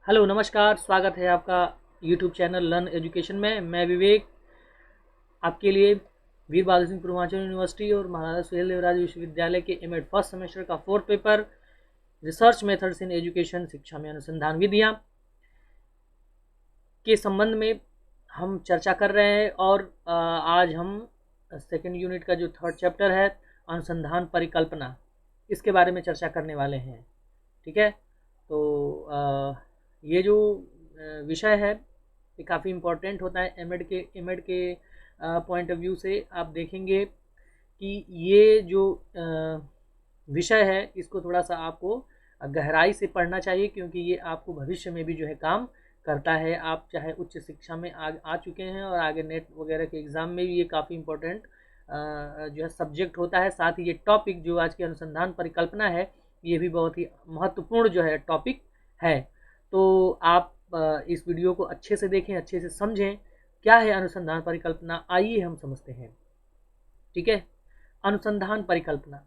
Hello नमस्कार, स्वागत है आपका यूट्यूब चैनल लर्न एजुकेशन में। मैं विवेक आपके लिए वीर बहादुर सिंह पूर्वांचल यूनिवर्सिटी और महाराजा सुहेल देवराज विश्वविद्यालय के एमएड फर्स्ट सेमेस्टर का 4th paper research methods in education, शिक्षा में अनुसंधान विधियाँ के संबंध में हम चर्चा कर रहे हैं। और आज हम सेकेंड यूनिट का जो 3rd चैप्टर है अनुसंधान परिकल्पना, इसके बारे में चर्चा करने वाले हैं। ठीक है, तो ये जो विषय है ये काफ़ी इम्पोर्टेंट होता है एमएड के पॉइंट ऑफ व्यू से। आप देखेंगे कि ये जो विषय है इसको थोड़ा सा आपको गहराई से पढ़ना चाहिए, क्योंकि ये आपको भविष्य में भी जो है काम करता है। आप चाहे उच्च शिक्षा में आ चुके हैं और आगे नेट वगैरह के एग्ज़ाम में भी ये काफ़ी इम्पोर्टेंट जो है सब्जेक्ट होता है। साथ ही ये टॉपिक जो आज की अनुसंधान परिकल्पना है ये भी बहुत ही महत्वपूर्ण जो है टॉपिक है। तो आप इस वीडियो को अच्छे से देखें, अच्छे से समझें क्या है अनुसंधान परिकल्पना। आइए हम समझते हैं। ठीक है, अनुसंधान परिकल्पना।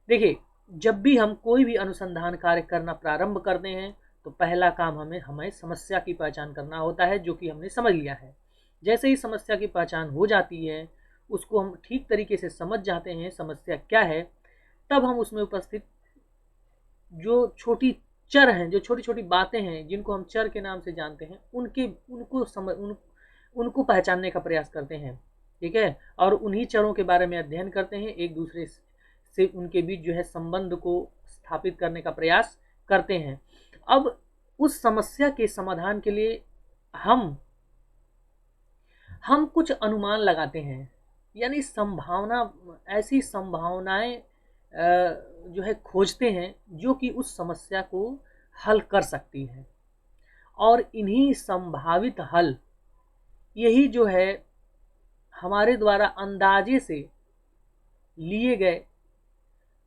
देखिए, जब भी हम कोई भी अनुसंधान कार्य करना प्रारंभ करते हैं तो पहला काम हमें समस्या की पहचान करना होता है, जो कि हमने समझ लिया है। जैसे ही समस्या की पहचान हो जाती है, उसको हम ठीक तरीके से समझ जाते हैं समस्या क्या है, तब हम उसमें उपस्थित जो छोटी चर हैं, जो छोटी छोटी बातें हैं जिनको हम चर के नाम से जानते हैं, उनको पहचानने का प्रयास करते हैं। ठीक है, और उन्हीं चरों के बारे में अध्ययन करते हैं, एक दूसरे से उनके बीच जो है संबंध को स्थापित करने का प्रयास करते हैं। अब उस समस्या के समाधान के लिए हम कुछ अनुमान लगाते हैं, यानी ऐसी संभावनाएं जो है खोजते हैं जो कि उस समस्या को हल कर सकती है। और इन्हीं संभावित हल, यही जो है हमारे द्वारा अंदाजे से लिए गए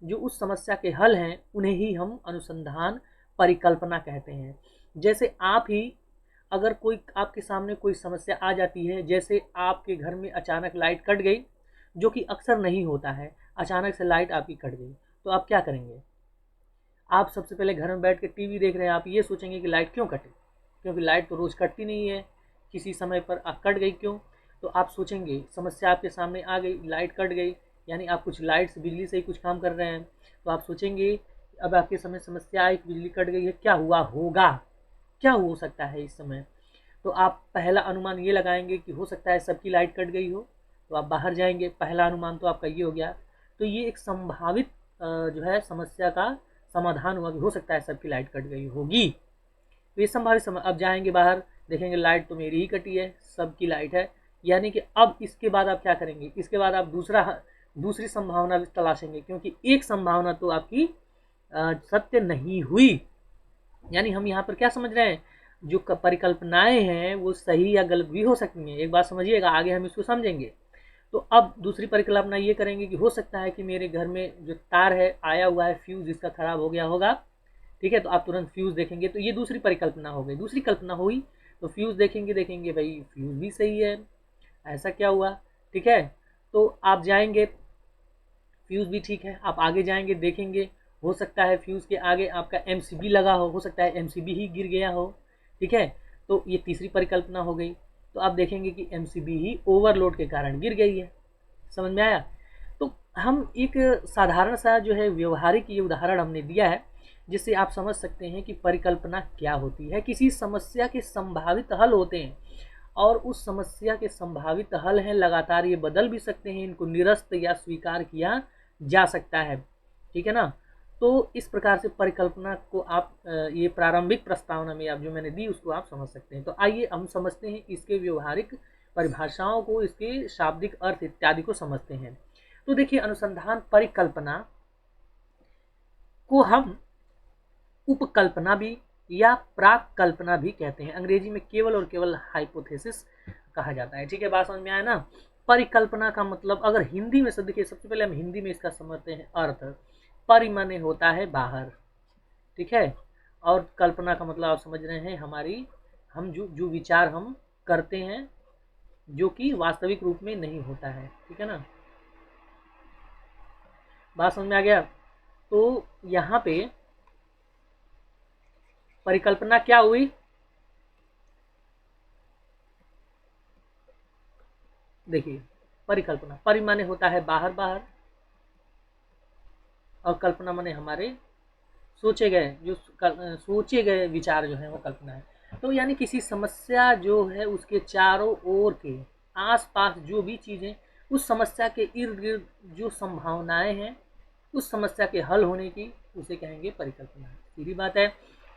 जो उस समस्या के हल हैं, उन्हें ही हम अनुसंधान परिकल्पना कहते हैं। जैसे आप ही अगर कोई आपके सामने कोई समस्या आ जाती है, जैसे आपके घर में अचानक लाइट कट गई, जो कि अक्सर नहीं होता है, अचानक से लाइट आपकी कट गई, तो आप क्या करेंगे? आप सबसे पहले घर में बैठ के टीवी देख रहे हैं, आप ये सोचेंगे कि लाइट क्यों कटी, क्योंकि लाइट तो रोज़ कटती नहीं है, किसी समय पर कट गई क्यों। तो आप सोचेंगे, समस्या आपके सामने आ गई, लाइट कट गई, यानी आप कुछ लाइट से, बिजली से ही कुछ काम कर रहे हैं, तो आप सोचेंगे अब आपके समय समस्या आई, बिजली कट गई है, क्या हुआ होगा, क्या हो सकता है इस समय। तो आप पहला अनुमान ये लगाएंगे कि हो सकता है सबकी लाइट कट गई हो, तो आप बाहर जाएंगे, पहला अनुमान तो आपका ये हो गया। तो ये एक संभावित जो है समस्या का समाधान हुआ कि हो सकता है सबकी लाइट कट गई होगी। तो ये संभावित अब जाएंगे बाहर, देखेंगे लाइट तो मेरी ही कटी है, सबकी लाइट है, यानी कि अब इसके बाद आप क्या करेंगे, इसके बाद आप दूसरी संभावना भी तलाशेंगे, क्योंकि एक संभावना तो आपकी सत्य नहीं हुई। यानी हम यहाँ पर क्या समझ रहे हैं, जो परिकल्पनाएं हैं वो सही या गलत भी हो सकती हैं। एक बात समझिएगा, आगे हम इसको समझेंगे। तो अब दूसरी परिकल्पना ये करेंगे कि हो सकता है कि मेरे घर में जो तार है आया हुआ है, फ्यूज़ इसका ख़राब हो गया होगा। ठीक है, तो आप तुरंत फ्यूज़ देखेंगे, तो ये दूसरी परिकल्पना हो गई। दूसरी कल्पना हुई तो फ्यूज़ देखेंगे भाई फ्यूज़ भी सही है, ऐसा क्या हुआ। ठीक है, तो आप जाएंगे, फ्यूज़ भी ठीक है, आप आगे जाएंगे, देखेंगे हो सकता है फ्यूज़ के आगे आपका एमसीबी लगा हो सकता है एमसीबी ही गिर गया हो। ठीक है, तो ये तीसरी परिकल्पना हो गई। तो आप देखेंगे कि एमसीबी ही ओवरलोड के कारण गिर गई है। समझ में आया? तो हम एक साधारण सा जो है व्यवहारिक ये उदाहरण हमने दिया है, जिससे आप समझ सकते हैं कि परिकल्पना क्या होती है। किसी समस्या के संभावित हल होते हैं, और उस समस्या के संभावित हल हैं लगातार, ये बदल भी सकते हैं, इनको निरस्त या स्वीकार किया जा सकता है। ठीक है ना? तो इस प्रकार से परिकल्पना को आप ये प्रारंभिक प्रस्तावना में आप जो मैंने दी उसको आप समझ सकते हैं। तो आइए हम समझते हैं इसके व्यवहारिक परिभाषाओं को, इसके शाब्दिक अर्थ इत्यादि को समझते हैं। तो देखिए, अनुसंधान परिकल्पना को हम उपकल्पना भी या प्राक कल्पना भी कहते हैं। अंग्रेजी में केवल और केवल हाइपोथेसिस कहा जाता है। ठीक है, बात समझ में आया ना? परिकल्पना का मतलब अगर हिंदी में देखिए, सबसे पहले हम हिंदी में इसका समझते हैं अर्थ। परि माने होता है बाहर, ठीक है, और कल्पना का मतलब आप समझ रहे हैं हम जो विचार हम करते हैं जो कि वास्तविक रूप में नहीं होता है। ठीक है ना, बात समझ में आ गया? तो यहाँ पे परिकल्पना क्या हुई, देखिए परिकल्पना, परि माने होता है बाहर बाहर, और कल्पना माने हमारे सोचे गए विचार जो है वो कल्पना है। तो यानी किसी समस्या जो है उसके चारों ओर के आस-पास जो भी चीज़ें, उस समस्या के इर्द-गिर्द जो संभावनाएँ हैं, उस समस्या के हल होने की, उसे कहेंगे परिकल्पना। सीधी बात है।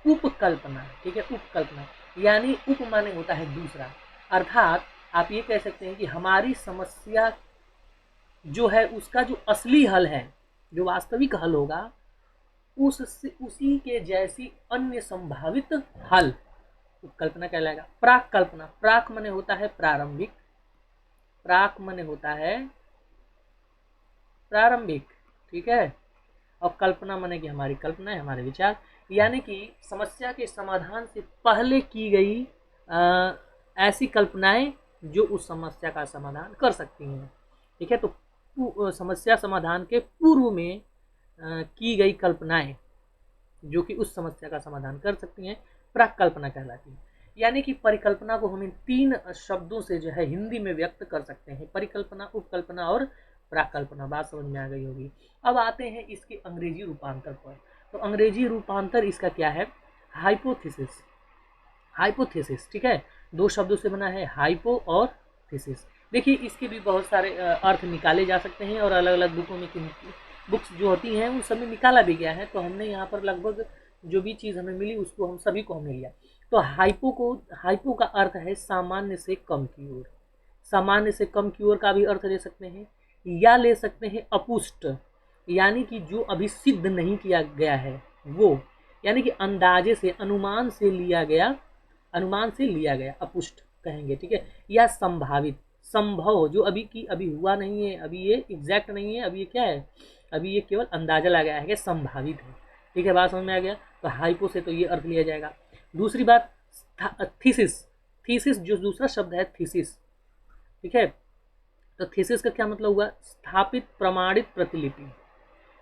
उपकल्पना, ठीक है, उपकल्पना यानी उप माने होता है दूसरा, अर्थात आप ये कह सकते हैं कि हमारी समस्या जो है उसका जो असली हल है, जो वास्तविक हल होगा, उससे उसी के जैसी अन्य संभावित हल कल्पना कहलाएगा। प्राक कल्पना, प्राक माने होता है प्रारंभिक, प्राक माने होता है प्रारंभिक, ठीक है, और कल्पना माने कि हमारी कल्पना है, हमारे विचार, यानी कि समस्या के समाधान से पहले की गई ऐसी कल्पनाएं जो उस समस्या का समाधान कर सकती हैं, ठीक है। तो समस्या समाधान के पूर्व में की गई कल्पनाएं जो कि उस समस्या का समाधान कर सकती हैं, प्राक कल्पना कहलाती है। यानी कि परिकल्पना को हम इन 3 शब्दों से जो है हिंदी में व्यक्त कर सकते हैं, परिकल्पना, उपकल्पना और प्राक कल्पना। बात समझ में आ गई होगी। अब आते हैं इसके अंग्रेजी रूपांतर पर। तो अंग्रेजी रूपांतर इसका क्या है? हाइपोथेसिस, हाइपोथेसिस, ठीक है, 2 शब्दों से बना है, हाइपो और थीसिस। देखिए इसके भी बहुत सारे अर्थ निकाले जा सकते हैं और अलग अलग बुकों में बुक्स जो होती हैं उन सब में निकाला भी गया है। तो हमने यहाँ पर लगभग जो भी चीज़ हमें मिली उसको हम सभी को हमने लिया। तो हाइपो का अर्थ है सामान्य से कम की ओर, सामान्य से कम की ओर का भी अर्थ ले सकते हैं, या ले सकते हैं अपुष्ट, यानी कि जो अभी सिद्ध नहीं किया गया है वो, यानी कि अंदाजे से, अनुमान से लिया गया, अनुमान से लिया गया, अपुष्ट कहेंगे, ठीक है। या संभावित, संभव, जो अभी की अभी हुआ नहीं है, अभी ये एग्जैक्ट नहीं है, अभी ये क्या है, अभी ये केवल अंदाजा लगाया है कि संभावित है, ठीक है। बात समझ में आ गया। तो हाइपो से तो ये अर्थ लिया जाएगा। दूसरी बात थीसिस, थीसिस जो दूसरा शब्द है थीसिस, ठीक है। तो थीसिस का क्या मतलब हुआ? स्थापित प्रमाणित प्रतिलिपि,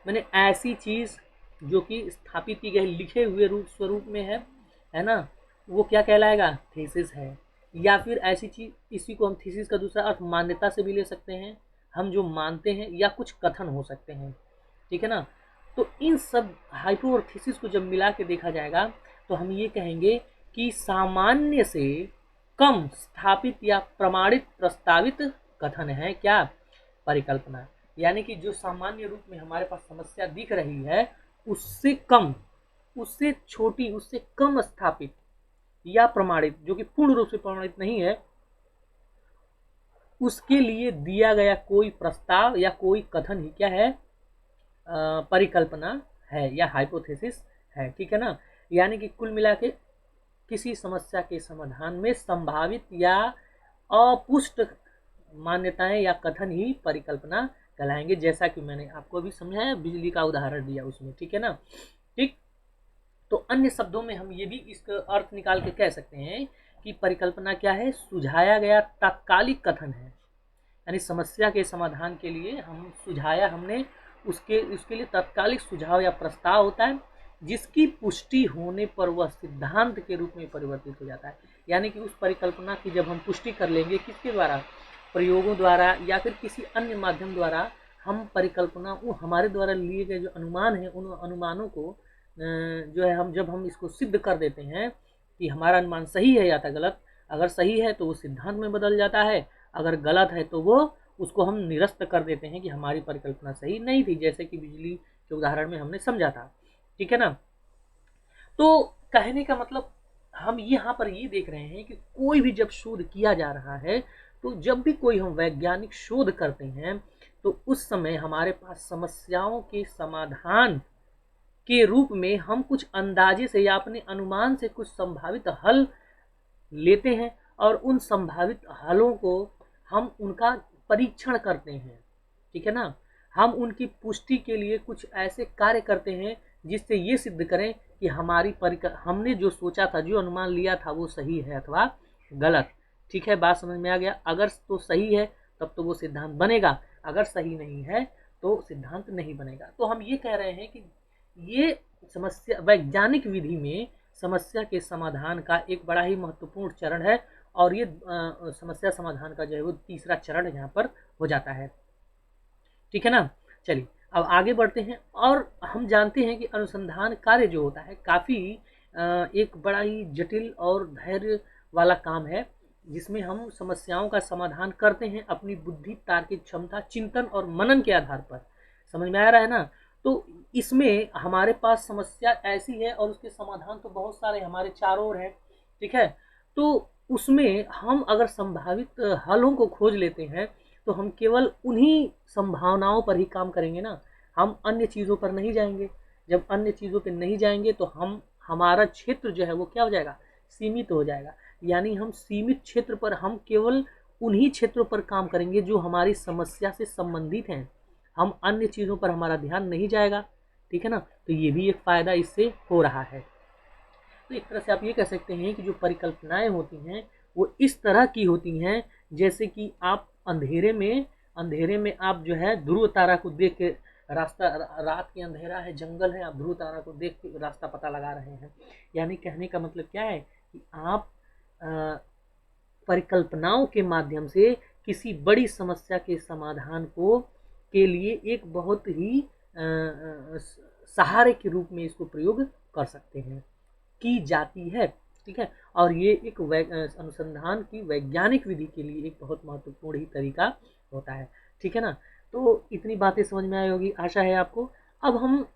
मैंने ऐसी चीज जो कि स्थापित की गई लिखे हुए रूप स्वरूप में है ना, वो क्या कहलाएगा? थीसिस है। या फिर ऐसी चीज, इसी को हम थीसिस का दूसरा अर्थ मान्यता से भी ले सकते हैं, हम जो मानते हैं, या कुछ कथन हो सकते हैं, ठीक है ना। तो इन सब हाइपो और थीसिस को जब मिला के देखा जाएगा तो हम ये कहेंगे कि सामान्य से कम स्थापित या प्रमाणित प्रस्तावित कथन है क्या? परिकल्पना। यानी कि जो सामान्य रूप में हमारे पास समस्या दिख रही है उससे कम, उससे छोटी, उससे कम स्थापित या प्रमाणित, जो कि पूर्ण रूप से प्रमाणित नहीं है, उसके लिए दिया गया कोई प्रस्ताव या कोई कथन ही क्या है? परिकल्पना है या हाइपोथेसिस है, ठीक है ना। यानी कि कुल मिला के किसी समस्या के समाधान में संभावित या अपुष्ट मान्यताएं या कथन ही परिकल्पना कहलाएंगे, जैसा कि मैंने आपको अभी समझाया, बिजली का उदाहरण दिया उसमें, ठीक है ना। ठीक, तो अन्य शब्दों में हम ये भी इसका अर्थ निकाल के कह सकते हैं कि परिकल्पना क्या है? सुझाया गया तात्कालिक कथन है, यानी समस्या के समाधान के लिए हम सुझाया हमने, उसके लिए तात्कालिक सुझाव या प्रस्ताव होता है, जिसकी पुष्टि होने पर वह सिद्धांत के रूप में परिवर्तित हो जाता है। यानी कि उस परिकल्पना की जब हम पुष्टि कर लेंगे, किसके द्वारा? प्रयोगों द्वारा या फिर किसी अन्य माध्यम द्वारा, हम परिकल्पना, वो हमारे द्वारा लिए गए जो अनुमान है, उन अनुमानों को जो है हम जब हम इसको सिद्ध कर देते हैं कि हमारा अनुमान सही है या था गलत, अगर सही है तो वो सिद्धांत में बदल जाता है, अगर गलत है तो वो उसको हम निरस्त कर देते हैं कि हमारी परिकल्पना सही नहीं थी, जैसे कि बिजली के उदाहरण में हमने समझा था, ठीक है ना। तो कहने का मतलब हम यहाँ पर ये देख रहे हैं कि कोई भी जब शोध किया जा रहा है, तो जब भी कोई हम वैज्ञानिक शोध करते हैं तो उस समय हमारे पास समस्याओं के समाधान के रूप में हम कुछ अंदाजे से या अपने अनुमान से कुछ संभावित हल लेते हैं, और उन संभावित हलों को हम उनका परीक्षण करते हैं, ठीक है ना। हम उनकी पुष्टि के लिए कुछ ऐसे कार्य करते हैं जिससे ये सिद्ध करें कि हमारी हमने जो सोचा था, जो अनुमान लिया था, वो सही है अथवा गलत, ठीक है। बात समझ में आ गया। अगर तो सही है तब तो वो सिद्धांत बनेगा, अगर सही नहीं है तो सिद्धांत नहीं बनेगा। तो हम ये कह रहे हैं कि ये समस्या वैज्ञानिक विधि में समस्या के समाधान का एक बड़ा ही महत्वपूर्ण चरण है, और ये समस्या समाधान का जो है वो तीसरा चरण यहाँ पर हो जाता है। ठीक है ना। चलिए अब आगे बढ़ते हैं। और हम जानते हैं कि अनुसंधान कार्य जो होता है काफ़ी एक बड़ा ही जटिल और धैर्य वाला काम है, जिसमें हम समस्याओं का समाधान करते हैं अपनी बुद्धि, तार्किक क्षमता, चिंतन और मनन के आधार पर। समझ में आ रहा है ना। तो इसमें हमारे पास समस्या ऐसी है और उसके समाधान तो बहुत सारे हमारे चारों ओर हैं। ठीक है। तो उसमें हम अगर संभावित हलों को खोज लेते हैं तो हम केवल उन्हीं संभावनाओं पर ही काम करेंगे ना, हम अन्य चीज़ों पर नहीं जाएंगे। जब अन्य चीज़ों पर नहीं जाएंगे तो हमारा क्षेत्र जो है वो क्या हो जाएगा, सीमित हो जाएगा। यानी हम सीमित क्षेत्र पर हम केवल उन्हीं क्षेत्रों पर काम करेंगे जो हमारी समस्या से संबंधित हैं, हम अन्य चीज़ों पर हमारा ध्यान नहीं जाएगा। ठीक है ना। तो ये भी एक फ़ायदा इससे हो रहा है। तो एक तरह से आप ये कह सकते हैं कि जो परिकल्पनाएं होती हैं वो इस तरह की होती हैं जैसे कि आप अंधेरे में आप जो है ध्रुव तारा को देख के रास्ता, रात के अंधेरा है, जंगल है, आप ध्रुव तारा को देख के रास्ता पता लगा रहे हैं। यानी कहने का मतलब क्या है कि आप परिकल्पनाओं के माध्यम से किसी बड़ी समस्या के समाधान को के लिए एक बहुत ही सहारे के रूप में इसको प्रयोग कर सकते हैं, की जाती है। ठीक है। और ये एक अनुसंधान की वैज्ञानिक विधि के लिए एक बहुत महत्वपूर्ण ही तरीका होता है। ठीक है ना। तो इतनी बातें समझ में आई होगी, आशा है आपको। अब हम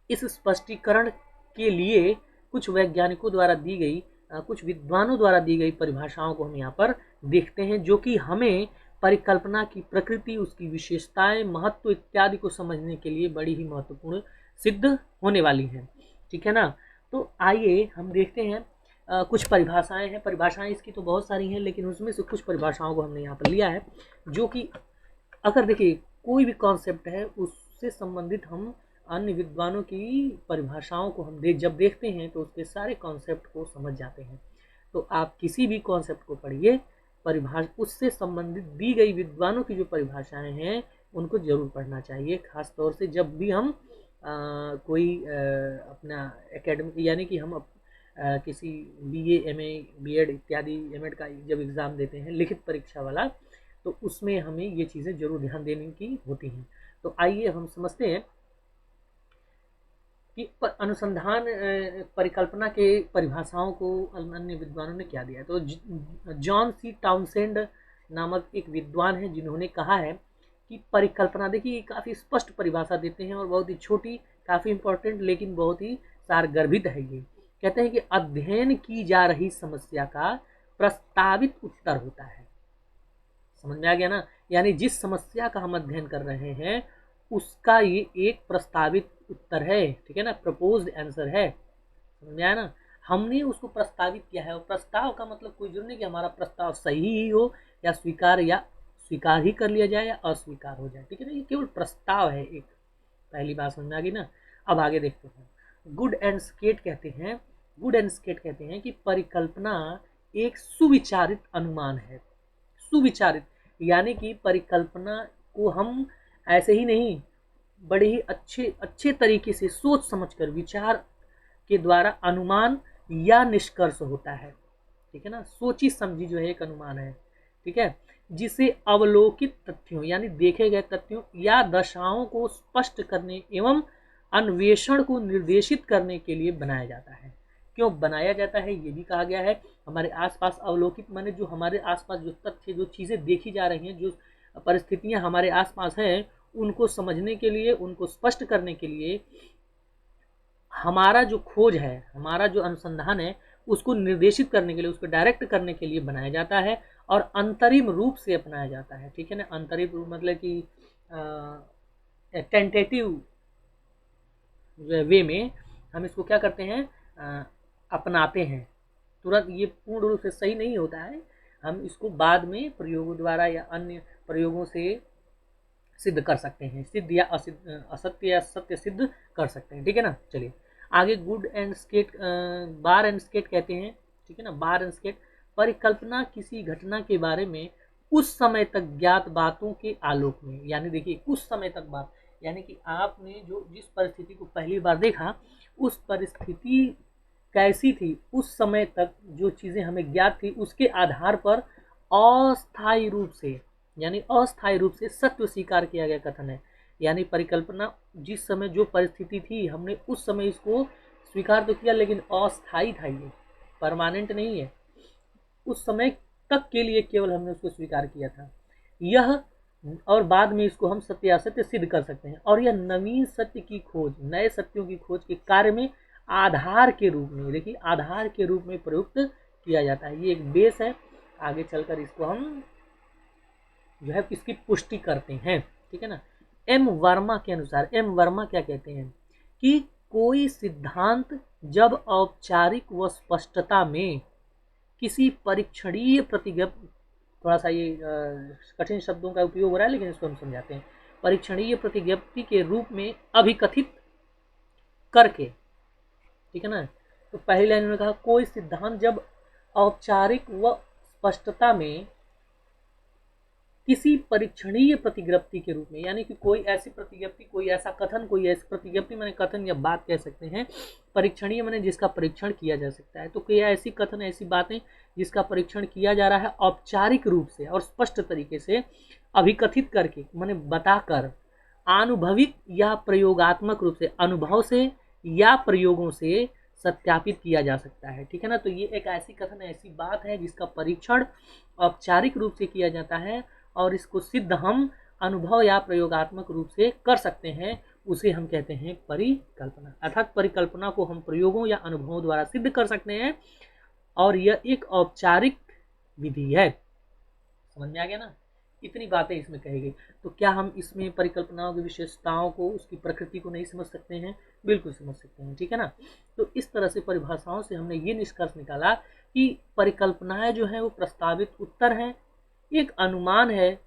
इस स्पष्टीकरण के लिए कुछ वैज्ञानिकों द्वारा दी गई, कुछ विद्वानों द्वारा दी गई परिभाषाओं को हम यहाँ पर देखते हैं, जो कि हमें परिकल्पना की प्रकृति, उसकी विशेषताएं, महत्व इत्यादि को समझने के लिए बड़ी ही महत्वपूर्ण सिद्ध होने वाली हैं। ठीक है ना। तो आइए हम देखते हैं कुछ परिभाषाएं हैं। परिभाषाएं इसकी तो बहुत सारी हैं, लेकिन उसमें से कुछ परिभाषाओं को हमने यहाँ पर लिया है, जो कि अगर देखिए कोई भी कॉन्सेप्ट है उससे संबंधित हम अन्य विद्वानों की परिभाषाओं को हम जब देखते हैं तो उसके सारे कॉन्सेप्ट को समझ जाते हैं। तो आप किसी भी कॉन्सेप्ट को पढ़िए, उससे संबंधित दी गई विद्वानों की जो परिभाषाएं हैं उनको जरूर पढ़ना चाहिए, खास तौर से जब भी हम कोई अपना एकेडमिक, यानी कि हम किसी बीए, एमए, बीएड इत्यादि, एमएड का जब एग्ज़ाम देते हैं लिखित परीक्षा वाला, तो उसमें हमें ये चीज़ें जरूर ध्यान देने की होती हैं। तो आइए हम समझते हैं कि अनुसंधान परिकल्पना के परिभाषाओं को अन्य विद्वानों ने क्या दिया है। तो जॉन सी टाउनसेंड नामक एक विद्वान है जिन्होंने कहा है कि परिकल्पना, देखिए काफ़ी स्पष्ट परिभाषा देते हैं और बहुत ही छोटी, काफ़ी इंपॉर्टेंट, लेकिन बहुत ही सारगर्भित है। ये कहते हैं कि अध्ययन की जा रही समस्या का प्रस्तावित उत्तर होता है। समझ में आ गया ना। यानी जिस समस्या का हम अध्ययन कर रहे हैं उसका ये एक प्रस्तावित उत्तर है। ठीक है ना, प्रपोज्ड आंसर है। समझ में आया ना। हमने उसको प्रस्तावित किया है, और प्रस्ताव का मतलब कोई जरूरी नहीं कि हमारा प्रस्ताव सही ही हो या स्वीकार ही कर लिया जाए या अस्वीकार हो जाए। ठीक है ना, ये केवल प्रस्ताव है एक। पहली बात समझ में आ गई ना। अब आगे देखते हैं। गुड एंड स्केट कहते हैं कि परिकल्पना एक सुविचारित अनुमान है। सुविचारित यानी कि परिकल्पना को हम ऐसे ही नहीं, बड़े ही अच्छे तरीके से सोच समझकर विचार के द्वारा अनुमान या निष्कर्ष होता है। ठीक है ना, सोची समझी जो है एक अनुमान है। ठीक है, जिसे अवलोकित तथ्यों यानी देखे गए तथ्यों या दशाओं को स्पष्ट करने एवं अन्वेषण को निर्देशित करने के लिए बनाया जाता है। क्यों बनाया जाता है ये भी कहा गया है। हमारे आसपास अवलोकित माने जो हमारे आसपास जो तथ्य, जो चीज़ें देखी जा रही हैं, जो परिस्थितियां हमारे आसपास हैं, उनको समझने के लिए, उनको स्पष्ट करने के लिए हमारा जो खोज है, हमारा जो अनुसंधान है, उसको निर्देशित करने के लिए, उसको डायरेक्ट करने के लिए बनाया जाता है और अंतरिम रूप से अपनाया जाता है। ठीक है ना, अंतरिम रूप मतलब कि टेंटेटिव वे में हम इसको क्या करते हैं, अपनाते हैं। तुरंत ये पूर्ण रूप से सही नहीं होता है, हम इसको बाद में प्रयोगों द्वारा या अन्य प्रयोगों से सिद्ध कर सकते हैं, सिद्ध या असत्य या सत्य सिद्ध कर सकते हैं। ठीक है ना। चलिए आगे बार एंड स्केट कहते हैं। ठीक है ना, बार एंड स्केट परिकल्पना किसी घटना के बारे में उस समय तक ज्ञात बातों के आलोक में, यानी देखिए उस समय तक बात, यानी कि आपने जो जिस परिस्थिति को पहली बार देखा उस परिस्थिति कैसी थी, उस समय तक जो चीज़ें हमें ज्ञात थी उसके आधार पर अस्थायी रूप से, यानी अस्थायी रूप से सत्य स्वीकार किया गया कथन है। यानी परिकल्पना जिस समय जो परिस्थिति थी हमने उस समय इसको स्वीकार तो किया, लेकिन अस्थायी था, ये परमानेंट नहीं है, उस समय तक के लिए केवल हमने उसको स्वीकार किया था यह, और बाद में इसको हम सत्य असत्य सिद्ध कर सकते हैं। और यह नवीन सत्य की खोज, नए सत्यों की खोज के कार्य में आधार के रूप में, देखिए आधार के रूप में प्रयुक्त किया जाता है। ये एक बेस है, आगे चलकर इसको हम जो है इसकी पुष्टि करते हैं, ठीक है ना। एम वर्मा के अनुसार, एम वर्मा क्या कहते हैं कि कोई सिद्धांत जब औपचारिक व स्पष्टता में किसी परीक्षणीय प्रतिज्ञप्ति, थोड़ा सा ये कठिन शब्दों का उपयोग हो रहा है लेकिन इसको हम समझाते हैं, परीक्षणीय प्रतिज्ञप्ति के रूप में अभिकथित करके, ठीक है ना। तो पहली लाइन में कहा कोई सिद्धांत जब औपचारिक व स्पष्टता में किसी परीक्षणीय प्रतिज्ञप्ति के रूप में, यानी कि कोई ऐसी प्रतिज्ञप्ति, कोई ऐसा कथन, कोई ऐसी प्रतिज्ञप्ति मैंने कथन या बात कह सकते हैं, परीक्षणीय मैंने जिसका परीक्षण किया जा सकता है। तो कोई ऐसी कथन, ऐसी बातें जिसका परीक्षण किया जा रहा है औपचारिक रूप से और स्पष्ट तरीके से, अभिकथित करके मैंने बताकर, आनुभविक या प्रयोगात्मक रूप से, अनुभव से या प्रयोगों से सत्यापित किया जा सकता है, ठीक है ना। तो ये एक ऐसी कथन, ऐसी बात है जिसका परीक्षण औपचारिक रूप से किया जाता है और इसको सिद्ध हम अनुभव या प्रयोगात्मक रूप से कर सकते हैं, उसे हम कहते हैं परिकल्पना। अर्थात परिकल्पना को हम प्रयोगों या अनुभवों द्वारा सिद्ध कर सकते हैं और यह एक औपचारिक विधि है। समझ में आ गया ना, इतनी बातें इसमें कही गई। तो क्या हम इसमें परिकल्पनाओं की विशेषताओं को, उसकी प्रकृति को नहीं समझ सकते हैं? बिल्कुल समझ सकते हैं, ठीक है ना। तो इस तरह से परिभाषाओं से हमने ये निष्कर्ष निकाला कि परिकल्पनाएं जो है वो प्रस्तावित उत्तर हैं, एक अनुमान है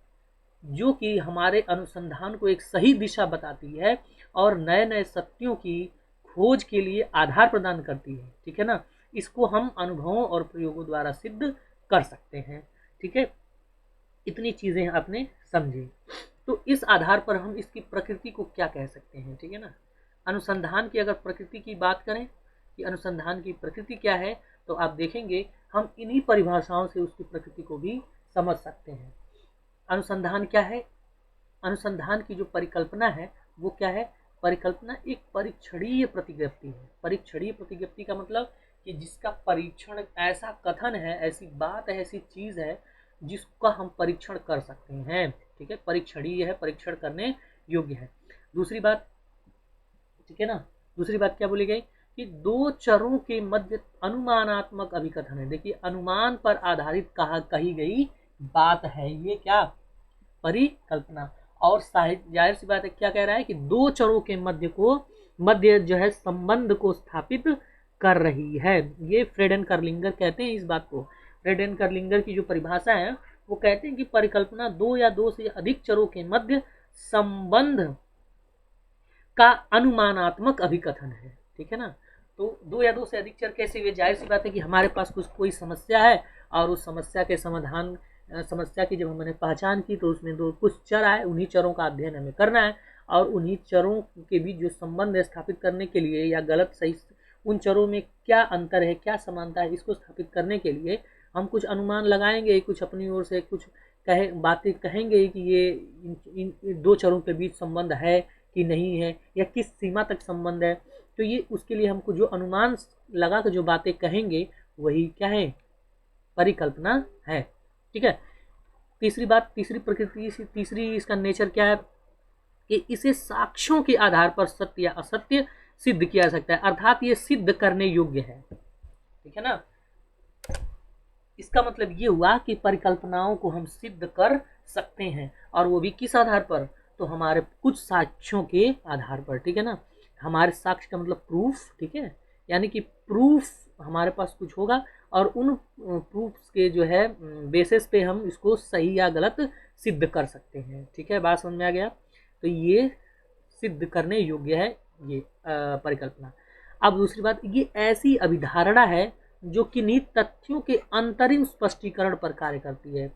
जो कि हमारे अनुसंधान को एक सही दिशा बताती है और नए नए सत्यों की खोज के लिए आधार प्रदान करती है, ठीक है ना। इसको हम अनुभवों और प्रयोगों द्वारा सिद्ध कर सकते हैं, ठीक है। इतनी चीजें आपने समझी। तो इस आधार पर हम इसकी प्रकृति को क्या कह सकते हैं, ठीक है ना। अनुसंधान की अगर प्रकृति की बात करें कि अनुसंधान की प्रकृति क्या है, तो आप देखेंगे हम इन्हीं परिभाषाओं से उसकी प्रकृति को भी समझ सकते हैं। अनुसंधान क्या है? अनुसंधान की जो परिकल्पना है वो क्या है? परिकल्पना एक परीक्षणीय प्रतिज्ञप्ति है। परीक्षणीय प्रतिज्ञप्ति का मतलब कि जिसका परीक्षण, ऐसा कथन है, ऐसी बात है, ऐसी चीज है जिसका हम परीक्षण कर सकते हैं, ठीक है। परीक्षणीय है, परीक्षण करने योग्य है। दूसरी बात, ठीक है ना, दूसरी बात क्या बोली गई कि दो चरों के मध्य अनुमानात्मक अभिकथन है। देखिए अनुमान पर आधारित कही गई बात है, ये क्या? परिकल्पना। और साहित्य जाहिर सी बात है क्या कह रहा है कि दो चरों के मध्य जो है संबंध को स्थापित कर रही है। ये फ्रेडन कर्लिंगर कहते हैं इस बात को। फ्रेडन कर्लिंगर की जो परिभाषा है वो कहते हैं कि परिकल्पना दो या दो से अधिक चरों के मध्य संबंध का अनुमानात्मक अभिकथन है, ठीक है ना। तो दो या दो से अधिक चर कैसे हुए? जाहिर सी बात है कि हमारे पास कोई समस्या है और उस समस्या के समाधान, समस्या की जब हमने पहचान की तो उसमें कुछ चर आए, उन्हीं चरों का अध्ययन हमें करना है और उन्हीं चरों के बीच जो संबंध है स्थापित करने के लिए, या गलत सही उन चरों में क्या अंतर है, क्या समानता है, इसको स्थापित करने के लिए हम कुछ अनुमान लगाएंगे, कुछ अपनी ओर से कुछ बातें कहेंगे कि ये इन दो चरों के बीच संबंध है कि नहीं है, या किस सीमा तक संबंध है। तो ये उसके लिए हमको जो अनुमान लगा कर जो बातें कहेंगे वही क्या है? परिकल्पना है, ठीक है। तीसरी बात, तीसरी प्रकृति, तीसरी इसका नेचर क्या है कि इसे साक्ष्यों के आधार पर सत्य या असत्य सिद्ध किया जा सकता है, अर्थात ये सिद्ध करने योग्य है, ठीक है ना। इसका मतलब ये हुआ कि परिकल्पनाओं को हम सिद्ध कर सकते हैं, और वो भी किस आधार पर? तो हमारे कुछ साक्ष्यों के आधार पर, ठीक है ना। हमारे साक्ष्य का मतलब प्रूफ, ठीक है, यानी कि प्रूफ हमारे पास कुछ होगा और उन प्रूफ्स के जो है बेसिस पे हम इसको सही या गलत सिद्ध कर सकते हैं, ठीक है। बात समझ में आ गया? तो ये सिद्ध करने योग्य है ये परिकल्पना। अब दूसरी बात, ये ऐसी अभिधारणा है जो किन्हीं तथ्यों के अंतरिम स्पष्टीकरण पर कार्य करती है,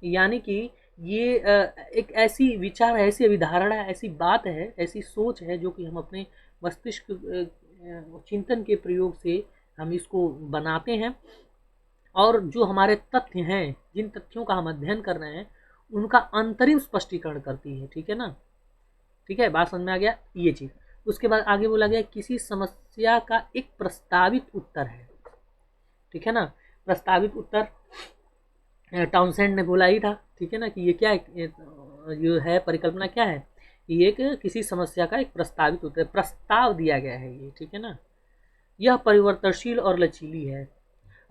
यानी कि ये एक ऐसी विचार है, ऐसी अभिधारणा, ऐसी बात है, ऐसी सोच है जो कि हम अपने मस्तिष्क चिंतन के प्रयोग से हम इसको बनाते हैं और जो हमारे तथ्य हैं, जिन तथ्यों का हम अध्ययन कर रहे हैं, उनका अंतरिम स्पष्टीकरण करती है। ठीक है ना, ठीक है, बात समझ में आ गया ये चीज़। उसके बाद आगे बोला गया किसी समस्या का एक प्रस्तावित उत्तर है। ठीक है ना, प्रस्तावित उत्तर टाउनसेंड ने बोला ही था। ठीक है ना, कि ये क्या है, जो है परिकल्पना क्या है, ये एक किसी समस्या का एक प्रस्तावित उत्तर, प्रस्ताव दिया गया है ये। ठीक है ना, यह परिवर्तनशील और लचीली है।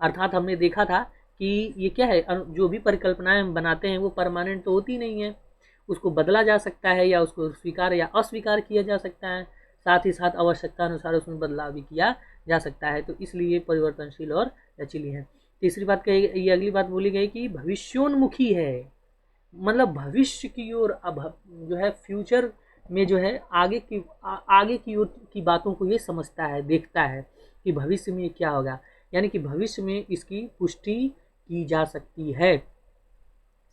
अर्थात हमने देखा था कि ये क्या है, जो भी परिकल्पनाएं हम बनाते हैं वो परमानेंट तो होती नहीं है, उसको बदला जा सकता है या उसको स्वीकार या अस्वीकार किया जा सकता है, साथ ही साथ आवश्यकता अनुसार उसमें बदलाव भी किया जा सकता है। तो इसलिए परिवर्तनशील और लचीली है। तीसरी बात कही, ये अगली बात बोली गई कि भविष्योन्मुखी है, मतलब भविष्य की ओर, अब जो है फ्यूचर में जो है आगे की ओर की बातों को ये समझता है, देखता है कि भविष्य में क्या होगा, यानी कि भविष्य में इसकी पुष्टि की जा सकती है।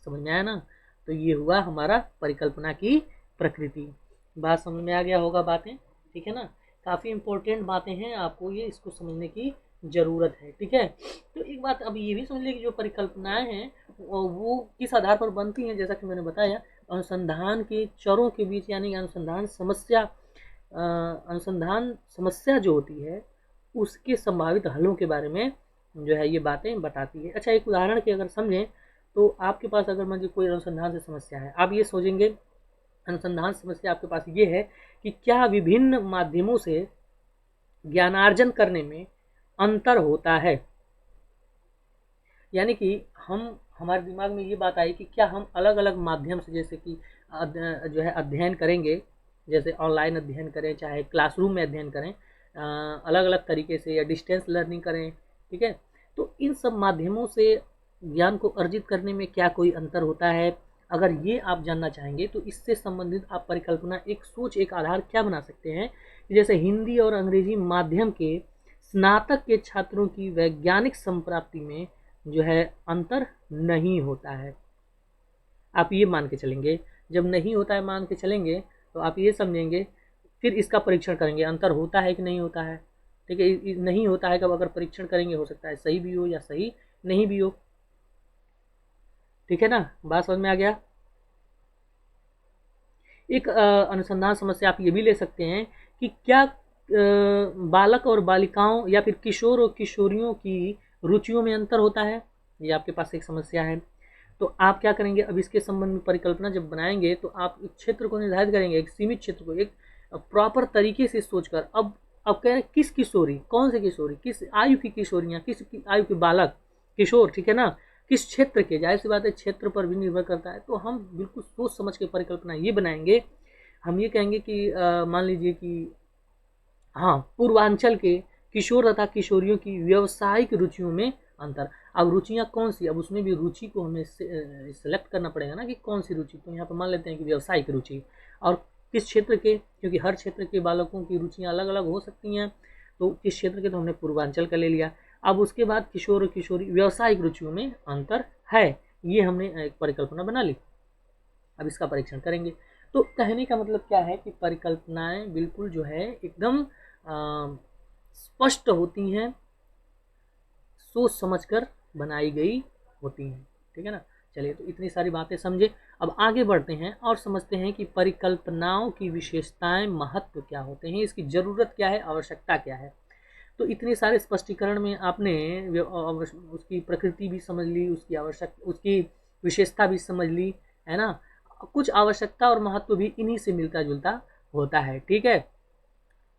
समझ में आया ना, तो ये हुआ हमारा परिकल्पना की प्रकृति। बात समझ में आ गया होगा बातें। ठीक है ना, काफ़ी इंपॉर्टेंट बातें हैं, आपको ये इसको समझने की ज़रूरत है। ठीक है, तो एक बात अब ये भी समझ लीजिए कि जो परिकल्पनाएं हैं वो किस आधार पर बनती हैं, जैसा कि मैंने बताया, अनुसंधान के चरों के बीच, यानी अनुसंधान समस्या जो होती है उसके संभावित हलों के बारे में जो है ये बातें बताती है। अच्छा, एक उदाहरण के अगर समझें तो आपके पास अगर मान लीजिए कोई अनुसंधान से समस्या है, आप ये सोचेंगे अनुसंधान समस्या आपके पास ये है कि क्या विभिन्न माध्यमों से ज्ञानार्जन करने में अंतर होता है, यानी कि हमारे दिमाग में ये बात आई कि क्या हम अलग अलग माध्यम से, जैसे कि जो है अध्ययन करेंगे, जैसे ऑनलाइन अध्ययन करें चाहे क्लासरूम में अध्ययन करें, अलग अलग तरीके से, या डिस्टेंस लर्निंग करें। ठीक है, तो इन सब माध्यमों से ज्ञान को अर्जित करने में क्या कोई अंतर होता है, अगर ये आप जानना चाहेंगे तो इससे संबंधित आप परिकल्पना, एक सोच, एक आधार क्या बना सकते हैं कि जैसे हिंदी और अंग्रेजी माध्यम के स्नातक के छात्रों की वैज्ञानिक संप्राप्ति में जो है अंतर नहीं होता है। आप ये मान के चलेंगे, जब नहीं होता है मान के चलेंगे तो आप ये समझेंगे, फिर इसका परीक्षण करेंगे अंतर होता है कि नहीं होता है। ठीक है, नहीं होता है कब, अगर परीक्षण करेंगे हो सकता है सही भी हो या सही नहीं भी हो। ठीक है ना, बात समझ में आ गया। एक अनुसंधान समस्या आप ये भी ले सकते हैं कि क्या बालक और बालिकाओं या फिर किशोर और किशोरियों की रुचियों में अंतर होता है, ये आपके पास एक समस्या है। तो आप क्या करेंगे, अब इसके संबंध में परिकल्पना जब बनाएंगे तो आप एक क्षेत्र को निर्धारित करेंगे, एक सीमित क्षेत्र को, एक प्रॉपर तरीके से सोचकर। अब कह रहे हैं किस किशोरी, कौन से किशोरी, किस आयु की किशोरियाँ, किस आयु के बालक किशोर, ठीक है ना, किस क्षेत्र के, जाहिर सी बात है क्षेत्र पर भी निर्भर करता है। तो हम बिल्कुल सोच समझ के परिकल्पना ये बनाएंगे, हम ये कहेंगे कि मान लीजिए कि हाँ, पूर्वांचल के किशोर तथा किशोरियों की व्यावसायिक रुचियों में अंतर। अब रुचियाँ कौन सी, अब उसमें भी रुचि को हमें सेलेक्ट करना पड़ेगा ना कि कौन सी रुचि। तो यहाँ पर मान लेते हैं कि व्यावसायिक रुचि, और किस क्षेत्र के, क्योंकि हर क्षेत्र के बालकों की रुचियाँ अलग अलग हो सकती हैं, तो किस क्षेत्र के, तो हमने पूर्वांचल का ले लिया। अब उसके बाद किशोर और किशोरी व्यावसायिक रुचियों में अंतर है, ये हमने एक परिकल्पना बना ली। अब इसका परीक्षण करेंगे। तो कहने का मतलब क्या है कि परिकल्पनाएं बिल्कुल जो है एकदम स्पष्ट होती हैं, सोच समझकर बनाई गई होती हैं। ठीक है ना, चलिए, तो इतनी सारी बातें समझे। अब आगे बढ़ते हैं और समझते हैं कि परिकल्पनाओं की विशेषताएं, महत्व क्या होते हैं, इसकी ज़रूरत क्या है, आवश्यकता क्या है। तो इतने सारे स्पष्टीकरण में आपने उसकी प्रकृति भी समझ ली, उसकी विशेषता भी समझ ली, है ना। कुछ आवश्यकता और महत्व भी इन्हीं से मिलता जुलता होता है। ठीक है,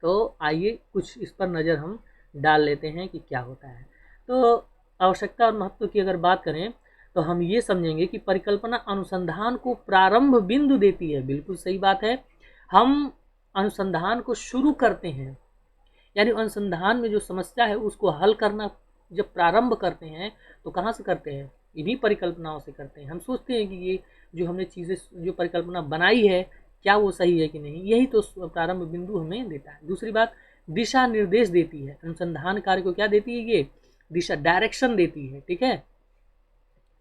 तो आइए कुछ इस पर नज़र हम डाल लेते हैं कि क्या होता है। तो आवश्यकता और महत्व की अगर बात करें तो हम ये समझेंगे कि परिकल्पना अनुसंधान को प्रारंभ बिंदु देती है। बिल्कुल सही बात है, हम अनुसंधान को शुरू करते हैं, यानी अनुसंधान में जो समस्या है उसको हल करना जब प्रारंभ करते हैं तो कहाँ से करते हैं, इन्हीं परिकल्पनाओं से करते हैं। हम सोचते हैं कि ये जो हमने चीज़ें, जो परिकल्पना बनाई है, क्या वो सही है कि नहीं, यही तो प्रारंभ बिंदु हमें देता है। दूसरी बात, दिशा निर्देश देती है। अनुसंधान कार्य को क्या देती है, ये दिशा, डायरेक्शन देती है। ठीक है,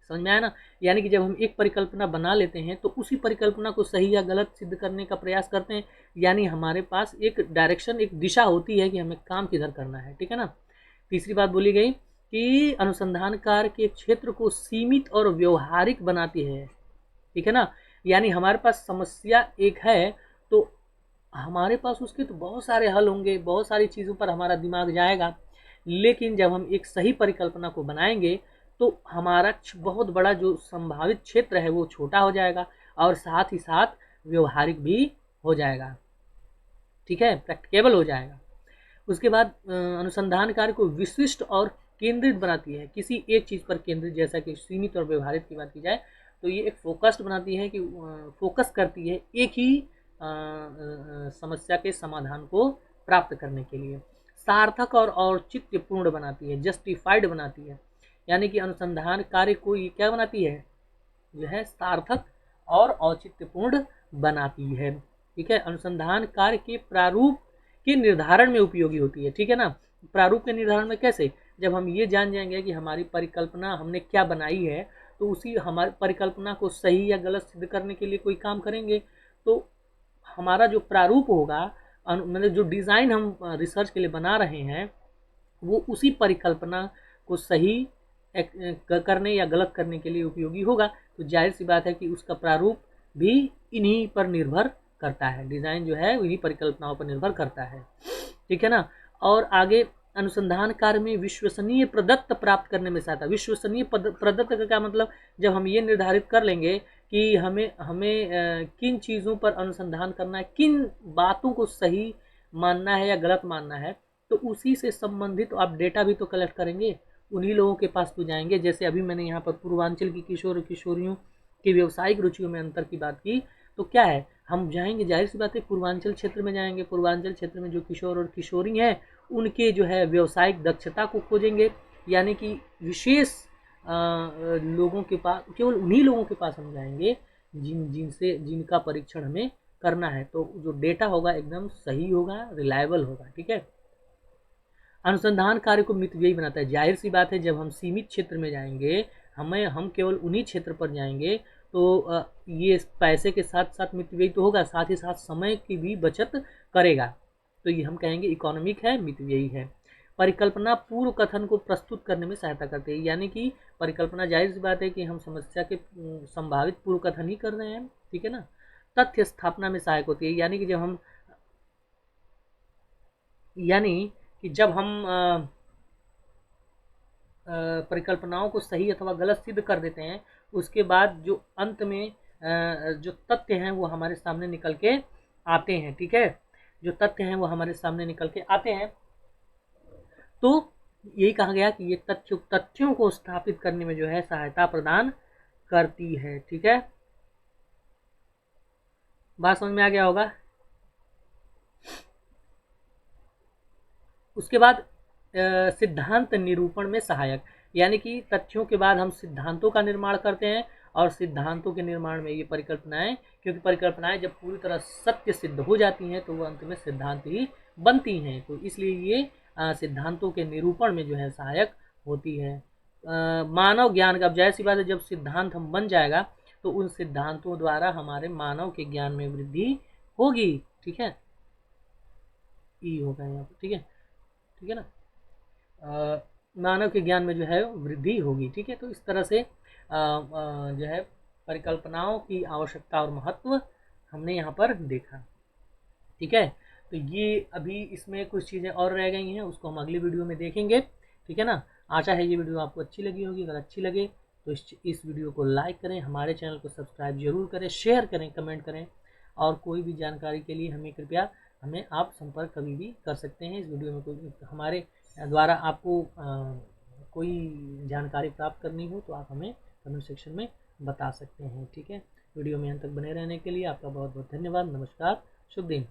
समझ में आया ना। यानी कि जब हम एक परिकल्पना बना लेते हैं तो उसी परिकल्पना को सही या गलत सिद्ध करने का प्रयास करते हैं, यानी हमारे पास एक डायरेक्शन, एक दिशा होती है कि हमें काम किधर करना है। ठीक है ना। तीसरी बात बोली गई कि अनुसंधान कार्य के क्षेत्र को सीमित और व्यवहारिक बनाती है, ठीक है ना। यानी हमारे पास समस्या एक है तो हमारे पास उसके तो बहुत सारे हल होंगे, बहुत सारी चीज़ों पर हमारा दिमाग जाएगा, लेकिन जब हम एक सही परिकल्पना को बनाएंगे तो हमारा बहुत बड़ा जो संभावित क्षेत्र है वो छोटा हो जाएगा और साथ ही साथ व्यवहारिक भी हो जाएगा, ठीक है, प्रैक्टिकेबल हो जाएगा। उसके बाद अनुसंधान कार्य को विशिष्ट और केंद्रित बनाती है, किसी एक चीज़ पर केंद्रित, जैसा कि सीमित और व्यवहारिक की बात की जाए तो ये एक फोकस्ड बनाती है कि फोकस करती है एक ही समस्या के समाधान को प्राप्त करने के लिए। सार्थक और औचित्यपूर्ण बनाती है, जस्टिफाइड बनाती है, यानी कि अनुसंधान कार्य को ये क्या बनाती है, जो है सार्थक और औचित्यपूर्ण बनाती है, ठीक है। अनुसंधान कार्य के प्रारूप के निर्धारण में उपयोगी होती है, ठीक है ना। प्रारूप के निर्धारण में कैसे, जब हम ये जान जाएंगे कि हमारी परिकल्पना हमने क्या बनाई है तो उसी हमारी परिकल्पना को सही या गलत सिद्ध करने के लिए कोई काम करेंगे तो हमारा जो प्रारूप होगा, मतलब जो डिज़ाइन हम रिसर्च के लिए बना रहे हैं वो उसी परिकल्पना को सही करने या गलत करने के लिए उपयोगी होगा। तो जाहिर सी बात है कि उसका प्रारूप भी इन्हीं पर निर्भर करता है, डिज़ाइन जो है इन्हीं परिकल्पनाओं पर निर्भर करता है, ठीक है ना। और आगे अनुसंधान कार्य में विश्वसनीय प्रदत्त प्राप्त करने में सहायता। विश्वसनीय प्रदत्त का क्या मतलब, जब हम ये निर्धारित कर लेंगे कि हमें हमें किन चीज़ों पर अनुसंधान करना है, किन बातों को सही मानना है या गलत मानना है, तो उसी से संबंधित आप डेटा भी तो कलेक्ट करेंगे, उन्हीं लोगों के पास तो जाएंगे। जैसे अभी मैंने यहाँ पर पूर्वांचल की किशोर और किशोरियों की व्यवसायिक रुचियों में अंतर की बात की, तो क्या है, हम जाएंगे, जाहिर सी बात है पूर्वांचल क्षेत्र में जाएंगे, पूर्वांचल क्षेत्र में जो किशोर और किशोरी हैं उनके जो है व्यवसायिक दक्षता को खोजेंगे, यानी कि विशेष लोगों के पास, केवल उन्हीं लोगों के पास हम जाएंगे जिनका परीक्षण हमें करना है, तो जो डेटा होगा एकदम सही होगा, रिलायबल होगा, ठीक है। अनुसंधान कार्य को मितव्ययी बनाता है। जाहिर सी बात है जब हम सीमित क्षेत्र में जाएंगे, हम केवल उन्हीं क्षेत्र पर जाएंगे तो ये पैसे के साथ साथ मितव्ययी तो होगा, साथ ही साथ समय की भी बचत करेगा, तो ये हम कहेंगे इकोनॉमिक है, मितव्ययी है। परिकल्पना पूर्व कथन को प्रस्तुत करने में सहायता करते हैं, यानी कि परिकल्पना, जाहिर सी बात है कि हम समस्या के संभावित पूर्व कथन ही कर रहे हैं, ठीक है ना। तथ्य स्थापना में सहायक होती है, यानी कि जब हम परिकल्पनाओं को सही अथवा गलत सिद्ध कर देते हैं, उसके बाद जो अंत में जो तथ्य हैं वो हमारे सामने निकल के आते हैं, ठीक है, जो तथ्य हैं वो हमारे सामने निकल के आते हैं, तो यही कहा गया कि ये तथ्यों को स्थापित करने में जो है सहायता प्रदान करती है, ठीक है। बात समझ में आ गया होगा। उसके बाद सिद्धांत निरूपण में सहायक, यानी कि तथ्यों के बाद हम सिद्धांतों का निर्माण करते हैं और सिद्धांतों के निर्माण में ये परिकल्पनाएं, क्योंकि परिकल्पनाएं जब पूरी तरह सत्य सिद्ध हो जाती हैं तो वो अंत में सिद्धांत ही बनती हैं, तो इसलिए ये सिद्धांतों के निरूपण में जो है सहायक होती है। मानव ज्ञान का, अब जाहिर सी बात है जब सिद्धांत हम बन जाएगा तो उन सिद्धांतों द्वारा हमारे मानव के ज्ञान में वृद्धि होगी, ठीक है, ई होगा यहाँ पर, ठीक है ना, मानव के ज्ञान में जो है वृद्धि होगी, ठीक है। तो इस तरह से जो है परिकल्पनाओं की आवश्यकता और महत्व हमने यहाँ पर देखा, ठीक है। तो ये अभी इसमें कुछ चीज़ें और रह गई हैं, उसको हम अगली वीडियो में देखेंगे, ठीक है ना। आशा है ये वीडियो आपको अच्छी लगी होगी, अगर अच्छी लगे तो इस वीडियो को लाइक करें, हमारे चैनल को सब्सक्राइब जरूर करें, शेयर करें, कमेंट करें, और कोई भी जानकारी के लिए हमें आप संपर्क कभी भी कर सकते हैं। इस वीडियो में कोई हमारे द्वारा आपको कोई जानकारी प्राप्त करनी हो तो आप हमें कमेंट सेक्शन में बता सकते हैं, ठीक है। वीडियो में अंत तक बने रहने के लिए आपका बहुत बहुत धन्यवाद। नमस्कार, शुभ दिन।